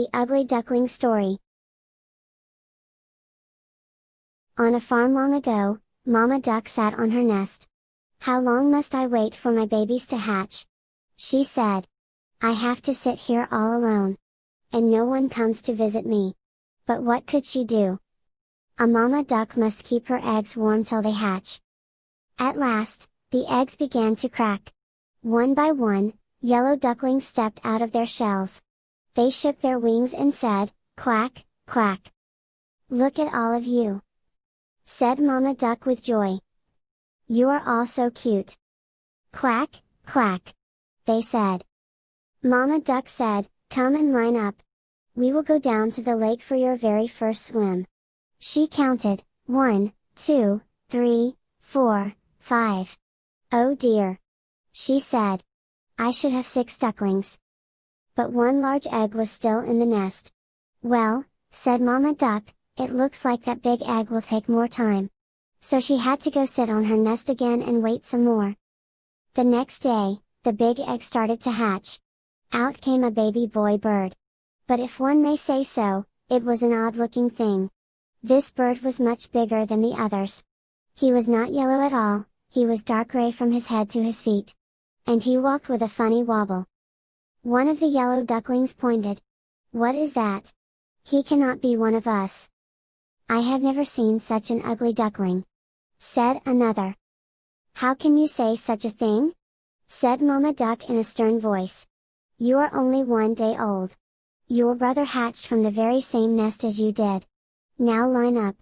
The Ugly Duckling Story. On a farm long ago, Mama Duck sat on her nest. "How long must I wait for my babies to hatch?" she said. "I have to sit here all alone. And no one comes to visit me." But what could she do? A mama duck must keep her eggs warm till they hatch. At last, the eggs began to crack. One by one, yellow ducklings stepped out of their shells. They shook their wings and said, "Quack, quack." "Look at all of you," said Mama Duck with joy. "You are all so cute." "Quack, quack," they said. Mama Duck said, "Come and line up. We will go down to the lake for your very first swim." She counted, 1, 2, 3, 4, 5. "Oh dear," she said. "I should have 6 ducklings." But one large egg was still in the nest. "Well," said Mama Duck, "it looks like that big egg will take more time." So she had to go sit on her nest again and wait some more. The next day, the big egg started to hatch. Out came a baby boy bird. But if one may say so, it was an odd-looking thing. This bird was much bigger than the others. He was not yellow at all, he was dark gray from his head to his feet. And he walked with a funny wobble. One of the yellow ducklings pointed. "What is that? He cannot be one of us." "I have never seen such an ugly duckling," said another. "How can you say such a thing?" said Mama Duck in a stern voice. "You are only 1 day old. Your brother hatched from the very same nest as you did. Now line up.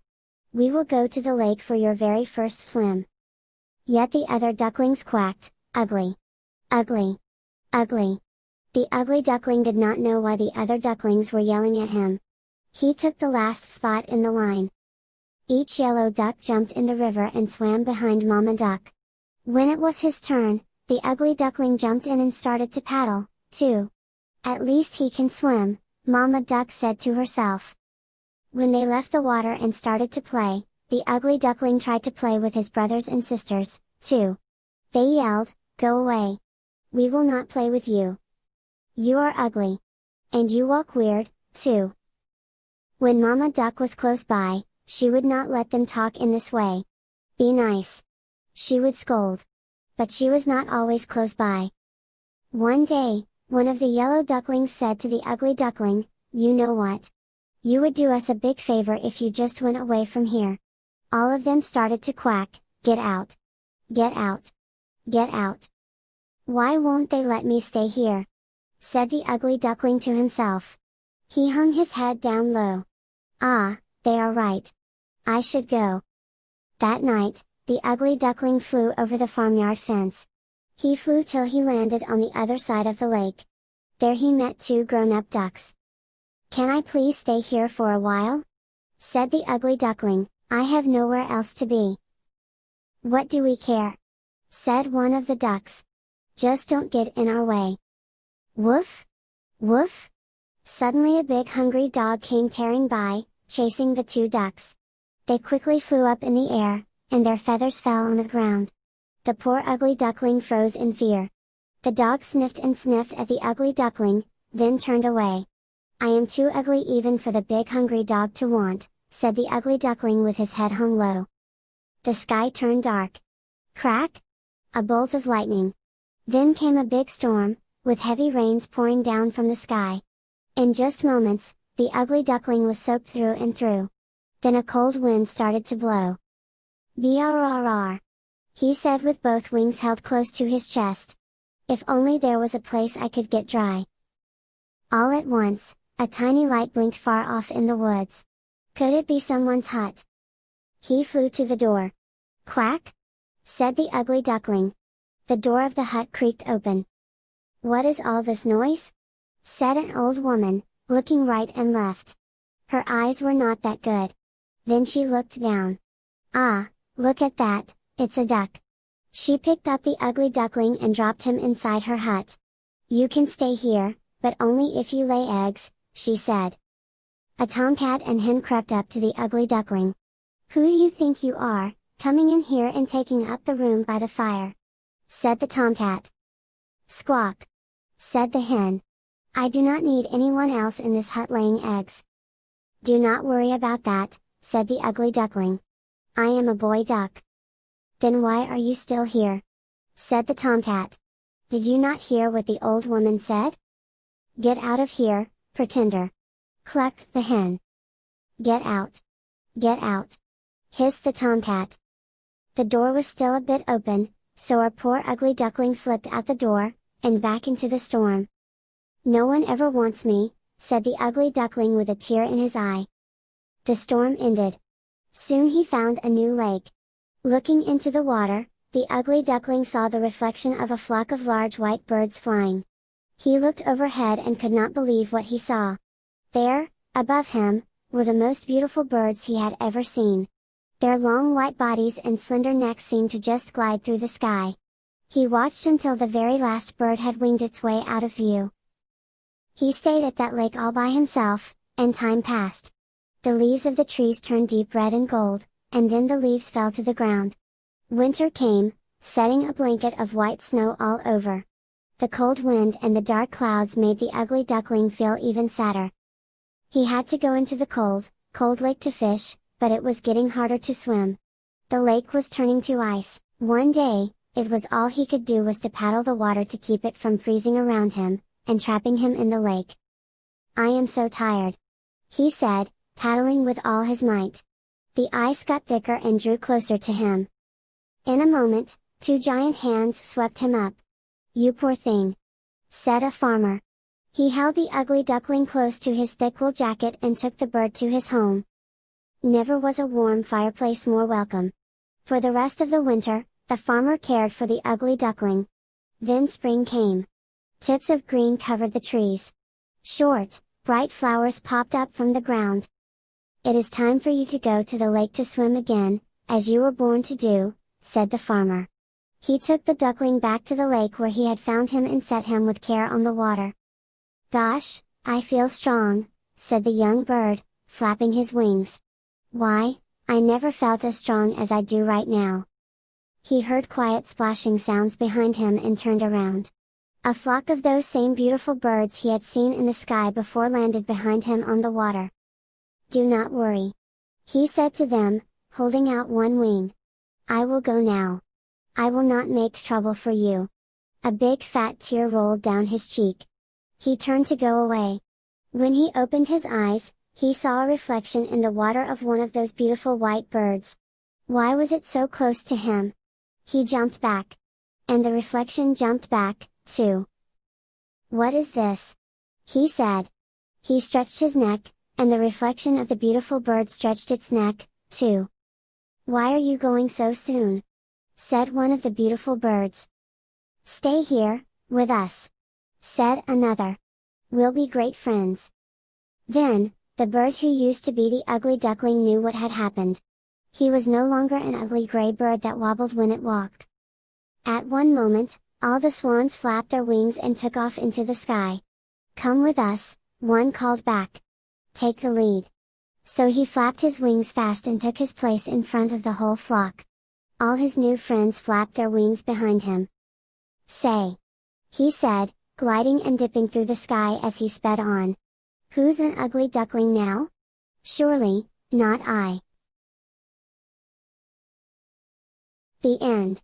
We will go to the lake for your very first swim." Yet the other ducklings quacked, "Ugly! Ugly! Ugly!" The ugly duckling did not know why the other ducklings were yelling at him. He took the last spot in the line. Each yellow duck jumped in the river and swam behind Mama Duck. When it was his turn, the ugly duckling jumped in and started to paddle, too. "At least he can swim," Mama Duck said to herself. When they left the water and started to play, the ugly duckling tried to play with his brothers and sisters, too. They yelled, "Go away! We will not play with you. You are ugly. And you walk weird, too." When Mama Duck was close by, she would not let them talk in this way. "Be nice," she would scold. But she was not always close by. One day, one of the yellow ducklings said to the ugly duckling, "You know what? You would do us a big favor if you just went away from here." All of them started to quack, "Get out! Get out! Get out! Why won't they let me stay here?" said the ugly duckling to himself. He hung his head down low. "Ah, they are right. I should go." That night, the ugly duckling flew over the farmyard fence. He flew till he landed on the other side of the lake. There he met 2 grown-up ducks. "Can I please stay here for a while?" said the ugly duckling. "I have nowhere else to be." "What do we care?" said one of the ducks. "Just don't get in our way." Woof! Woof! Suddenly a big hungry dog came tearing by, chasing the 2 ducks. They quickly flew up in the air, and their feathers fell on the ground. The poor ugly duckling froze in fear. The dog sniffed and sniffed at the ugly duckling, then turned away. "I am too ugly even for the big hungry dog to want," said the ugly duckling with his head hung low. The sky turned dark. Crack! A bolt of lightning. Then came a big storm, with heavy rains pouring down from the sky. In just moments, the ugly duckling was soaked through and through. Then a cold wind started to blow. "Brrrr," he said with both wings held close to his chest. "If only there was a place I could get dry." All at once, a tiny light blinked far off in the woods. Could it be someone's hut? He flew to the door. "Quack!" said the ugly duckling. The door of the hut creaked open. "What is all this noise?" said an old woman, looking right and left. Her eyes were not that good. Then she looked down. "Ah, look at that, it's a duck." She picked up the ugly duckling and dropped him inside her hut. "You can stay here, but only if you lay eggs," she said. A tomcat and hen crept up to the ugly duckling. "Who do you think you are, coming in here and taking up the room by the fire?" said the tomcat. "Squawk!" said the hen. I do not need anyone else in this hut laying eggs. Do not worry about that, said the ugly duckling. I am a boy duck. Then why are you still here? Said the tomcat. Did you not hear what the old woman said? Get out of here, pretender! Clucked the hen. Get out! Get out! Hissed the tomcat. The door was still a bit open, so our poor ugly duckling slipped out the door, and back into the storm. No one ever wants me, said the ugly duckling with a tear in his eye. The storm ended. Soon he found a new lake. Looking into the water, the ugly duckling saw the reflection of a flock of large white birds flying. He looked overhead and could not believe what he saw. There, above him, were the most beautiful birds he had ever seen. Their long white bodies and slender necks seemed to just glide through the sky. He watched until the very last bird had winged its way out of view. He stayed at that lake all by himself, and time passed. The leaves of the trees turned deep red and gold, and then the leaves fell to the ground. Winter came, setting a blanket of white snow all over. The cold wind and the dark clouds made the ugly duckling feel even sadder. He had to go into the cold, cold lake to fish, but it was getting harder to swim. The lake was turning to ice. One day, it was all he could do was to paddle the water to keep it from freezing around him, and trapping him in the lake. I am so tired, he said, paddling with all his might. The ice got thicker and drew closer to him. In a moment, two giant hands swept him up. You poor thing, said a farmer. He held the ugly duckling close to his thick wool jacket and took the bird to his home. Never was a warm fireplace more welcome. For the rest of the winter, the farmer cared for the ugly duckling. Then spring came. Tips of green covered the trees. Short, bright flowers popped up from the ground. It is time for you to go to the lake to swim again, as you were born to do, said the farmer. He took the duckling back to the lake where he had found him and set him with care on the water. Gosh, I feel strong, said the young bird, flapping his wings. Why, I never felt as strong as I do right now. He heard quiet splashing sounds behind him and turned around. A flock of those same beautiful birds he had seen in the sky before landed behind him on the water. Do not worry, he said to them, holding out one wing. I will go now. I will not make trouble for you. A big fat tear rolled down his cheek. He turned to go away. When he opened his eyes, he saw a reflection in the water of one of those beautiful white birds. Why was it so close to him? He jumped back. And the reflection jumped back, too. What is this? He said. He stretched his neck, and the reflection of the beautiful bird stretched its neck, too. Why are you going so soon? Said one of the beautiful birds. Stay here, with us, said another. We'll be great friends. Then, the bird who used to be the ugly duckling knew what had happened. He was no longer an ugly gray bird that wobbled when it walked. At one moment, all the swans flapped their wings and took off into the sky. Come with us, one called back. Take the lead. So he flapped his wings fast and took his place in front of the whole flock. All his new friends flapped their wings behind him. Say, he said, gliding and dipping through the sky as he sped on. Who's an ugly duckling now? Surely, not I. The end.